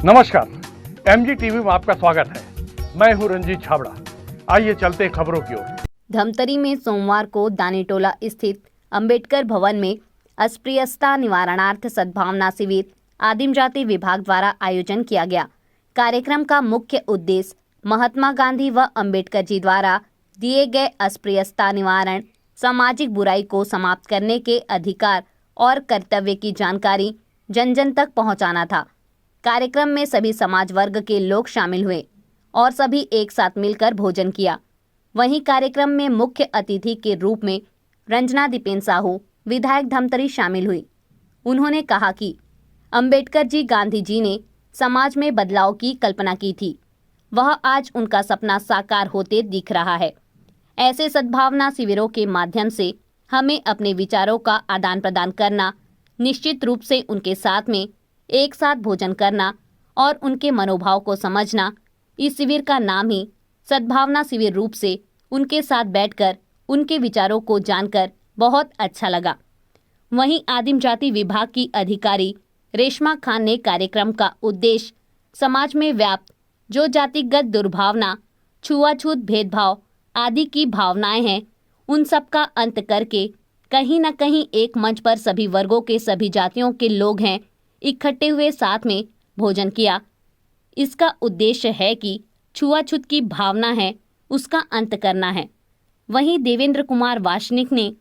नमस्कार, MG TV में आपका स्वागत है। मैं हूं रंजीत छाबड़ा। आइए चलते हैं खबरों की ओर। धमतरी में सोमवार को दानीटोला स्थित अंबेडकर भवन में अस्पृश्यता निवारणार्थ सद्भावना शिविर आदिम जाति विभाग द्वारा आयोजन किया गया। कार्यक्रम का मुख्य उद्देश्य महात्मा गांधी व अंबेडकर जी द्वारा दिए गए अस्पृश्यता निवारण, सामाजिक बुराई को समाप्त करने के अधिकार और कर्तव्य की जानकारी जन जन तक पहुंचाना था। कार्यक्रम में सभी समाज वर्ग के लोग शामिल हुए और सभी एक साथ मिलकर भोजन किया। वहीं कार्यक्रम में मुख्य अतिथि के रूप में रंजना दीपेन साहू, विधायक धमतरी, शामिल हुई। उन्होंने कहा कि अंबेडकर जी, गांधी जी ने समाज में बदलाव की कल्पना की थी, वह आज उनका सपना साकार होते दिख रहा है। ऐसे सद्भावना शिविरों के माध्यम से हमें अपने विचारों का आदान प्रदान करना, निश्चित रूप से उनके साथ में एक साथ भोजन करना और उनके मनोभाव को समझना। इस शिविर का नाम ही सद्भावना शिविर रूप से उनके साथ बैठकर उनके विचारों को जानकर बहुत अच्छा लगा। वहीं आदिम जाति विभाग की अधिकारी रेशमा खान ने कार्यक्रम का उद्देश्य समाज में व्याप्त जो जातिगत दुर्भावना, छुआछूत, भेदभाव आदि की भावनाएं हैं, उन सब का अंत करके कहीं न कहीं एक मंच पर सभी वर्गों के, सभी जातियों के लोग हैं इकट्ठे हुए साथ में भोजन किया। इसका उद्देश्य है कि छुआछूत की भावना है उसका अंत करना है। वहीं देवेंद्र कुमार वासनिक ने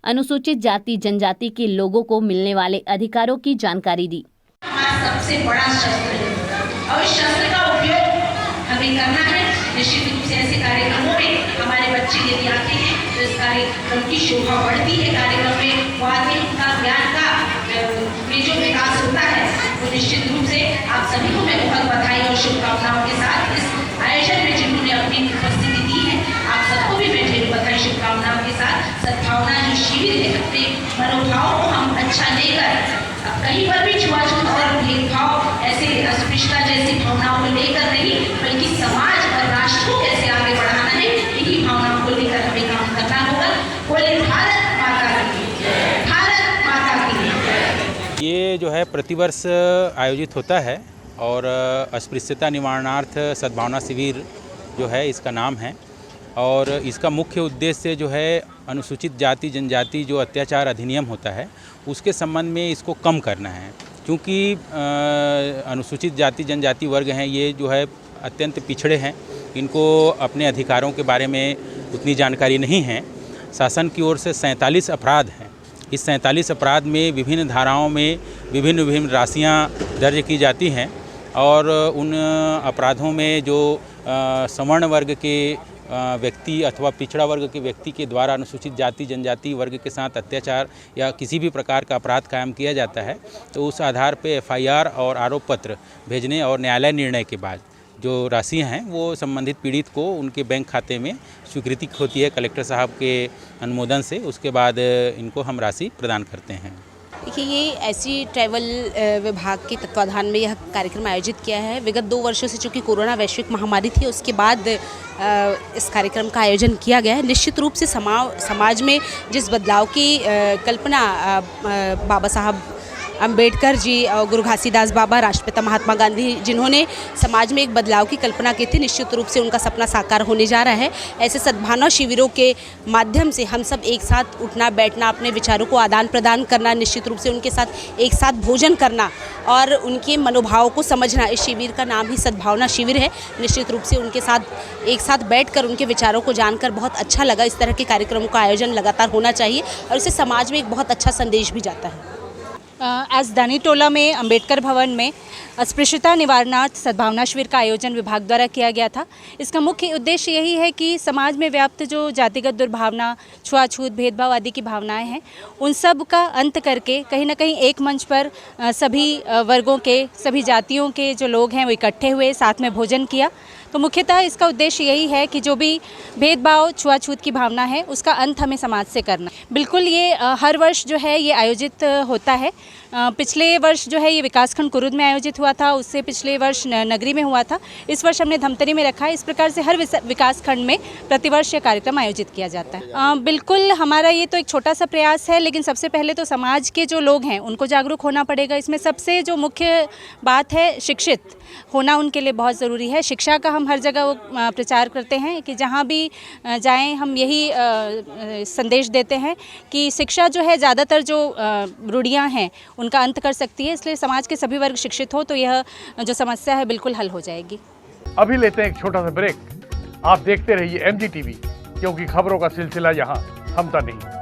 अनुसूचित जाति जनजाति के लोगों को मिलने वाले अधिकारों की जानकारी दी। सबसे बड़ा शस्त्र है और इस शस्त्र का उपयोग हमें करना है। निश्चित रूप से ऐसे कार्यक्रमों में हमारे बच्चे यदि आते हैं तो इस कार्यक्रम की शोभा बढ़ती है। कार्यक्रम में वाकई उनका ज्ञान का जो विकास होता है वो निश्चित रूप से आप सभी को मैं बहुत बधाई और शुभकामनाओं के साथ इस आयोजन में जिन्होंने अपनी उपस्थिति दी है, आप सबको भी मैं ढेर बधाई शुभकामनाओं के साथ। सद्भावना जो शिविर है, अपने मनोभाव को हम अच्छा लेकर कहीं पर भी छुआछूत और भेदभाव, ऐसे अस्पृश्यता जैसी भावनाओं को लेकर नहीं, बल्कि समाज और राष्ट्र को कैसे आगे बढ़ाना है, इन्हीं भावनाओं को लेकर हमें काम करना होगा। बोले भारत माता की, भारत माता की। ये जो है प्रतिवर्ष आयोजित होता है और अस्पृश्यता निवारणार्थ सद्भावना शिविर जो है इसका नाम है। और इसका मुख्य उद्देश्य जो है अनुसूचित जाति जनजाति जो अत्याचार अधिनियम होता है उसके संबंध में इसको कम करना है। क्योंकि अनुसूचित जाति जनजाति वर्ग हैं, ये जो है अत्यंत पिछड़े हैं, इनको अपने अधिकारों के बारे में उतनी जानकारी नहीं है। शासन की ओर से 47 अपराध हैं। इस 47 अपराध में विभिन्न धाराओं में विभिन्न राशियां दर्ज की जाती हैं और उन अपराधों में जो सवर्ण वर्ग के व्यक्ति अथवा पिछड़ा वर्ग के व्यक्ति के द्वारा अनुसूचित जाति जनजाति वर्ग के साथ अत्याचार या किसी भी प्रकार का अपराध कायम किया जाता है तो उस आधार पे एफआईआर और आरोप पत्र भेजने और न्यायालय निर्णय के बाद जो राशियां हैं वो संबंधित पीड़ित को उनके बैंक खाते में स्वीकृति होती है कलेक्टर साहब के अनुमोदन से। उसके बाद इनको हम राशि प्रदान करते हैं। देखिए, ये ऐसी ट्रैवल विभाग के तत्वाधान में यह कार्यक्रम आयोजित किया है। विगत 2 वर्षों से चूँकि कोरोना वैश्विक महामारी थी, उसके बाद इस कार्यक्रम का आयोजन किया गया है। निश्चित रूप से समाज में जिस बदलाव की कल्पना बाबा साहब अंबेडकर जी और गुरु घासीदास बाबा, राष्ट्रपिता महात्मा गांधी, जिन्होंने समाज में एक बदलाव की कल्पना की थी, निश्चित रूप से उनका सपना साकार होने जा रहा है। ऐसे सद्भावना शिविरों के माध्यम से हम सब एक साथ उठना बैठना, अपने विचारों को आदान प्रदान करना, निश्चित रूप से उनके साथ एक साथ भोजन करना और उनके मनोभाव को समझना। इस शिविर का नाम ही सद्भावना शिविर है। निश्चित रूप से उनके साथ एक साथ बैठकर उनके विचारों को जानकर बहुत अच्छा लगा। इस तरह के कार्यक्रमों का आयोजन लगातार होना चाहिए और इससे समाज में एक बहुत अच्छा संदेश भी जाता है। आज दानीटोला में अंबेडकर भवन में अस्पृश्यता निवारणार्थ सद्भावना शिविर का आयोजन विभाग द्वारा किया गया था। इसका मुख्य उद्देश्य यही है कि समाज में व्याप्त जो जातिगत दुर्भावना, छुआछूत, भेदभाव आदि की भावनाएं हैं, उन सब का अंत करके कहीं ना कहीं एक मंच पर सभी वर्गों के, सभी जातियों के जो लोग हैं वो इकट्ठे हुए, साथ में भोजन किया। तो मुख्यतः इसका उद्देश्य यही है कि जो भी भेदभाव छुआछूत की भावना है उसका अंत हमें समाज से करना। बिल्कुल ये हर वर्ष जो है ये आयोजित होता है। पिछले वर्ष जो है ये विकासखंड कुरुद में आयोजित हुआ था, उससे पिछले वर्ष नगरी में हुआ था, इस वर्ष हमने धमतरी में रखा है। इस प्रकार से हर विकासखंड में प्रतिवर्ष ये कार्यक्रम आयोजित किया जाता है। बिल्कुल हमारा ये तो एक छोटा सा प्रयास है, लेकिन सबसे पहले तो समाज के जो लोग हैं उनको जागरूक होना पड़ेगा। इसमें सबसे जो मुख्य बात है शिक्षित होना उनके लिए बहुत ज़रूरी है। शिक्षा का हम हर जगह प्रचार करते हैं कि जहाँ भी जाएं हम यही संदेश देते हैं कि शिक्षा जो है ज़्यादातर जो रूढ़ियाँ हैं उनका अंत कर सकती है। इसलिए समाज के सभी वर्ग शिक्षित हो तो यह जो समस्या है बिल्कुल हल हो जाएगी। अभी लेते हैं एक छोटा सा ब्रेक। आप देखते रहिए MG TV, क्योंकि खबरों का सिलसिला यहाँ थमता नहीं।